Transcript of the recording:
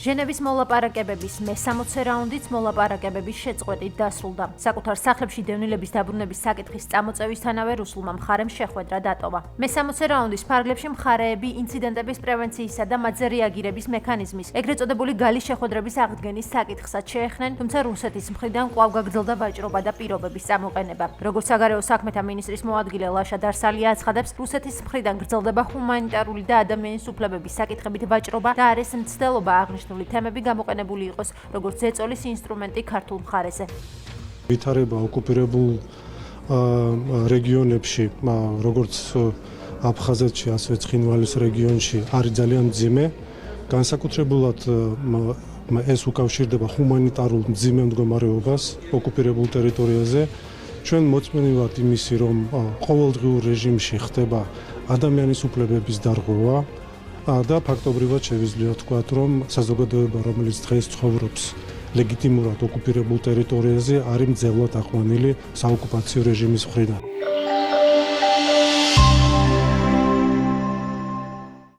ჟენევის მოლაპარაკებების მე-60 რაუნდიც მოლაპარაკებების შეწყვეტით დასრულდა. საკუთარ სახლებში დევნილების დაბრუნების საკითხის წამოწევისთანავე რუსულმა მხარემ შეხვედრა დატოვა. მე-60 რაუნდის ფარგლებში მხარეები ინციდენტების პრევენციისა და მათზე რეაგირების მექანიზმის, ეგრეთ წოდებული გალის შეხვედრების აღდგენის საკითხსაც შეეხნენ, თუმცა რუსეთის მხრიდან კვლავ გაგრძელდა ვაჭრობა და პირობების წამოყენება. როგორც საგარეო საქმეთა მინისტრის მოადგილე ლაშა დარსალია აცხადებს, რუსეთის მხრიდან გრძელდება ჰუმანიტარული და ადამიანის უფლებების საკითხებით ვაჭრობა და არის მცდელობა აღნიშნული თემები გამოყენებული იყოს როგორც ზეწოლის ინსტრუმენტი ქართულ მხარეზე. ვითარება ოკუპირებულ რეგიონებში, როგორც აფხაზეთში, ასევე ცხინვალის რეგიონში არის ძალიან მძიმე. განსაკუთრებულად ეს უკავშირდება ჰუმანიტარულ მძიმე მდგომარეობას ოკუპირებულ ტერიტორიაზე. ჩვენ მოწმენი ვართ იმისი, რომ ყოველდღიურ რეჟიმში ხდება ადამიანის უფლებების დარღვევა და ფაქტობრივად შევიძლია ვთქვათ, რომ საზოგადოება, რომელიც დღეს ცხოვრობს ლეგიტიმურად ოკუპირებულ ტერიტორიაზე, არის მძევლად აყვანილი საოკუპაციო რეჟიმის მხრიდან.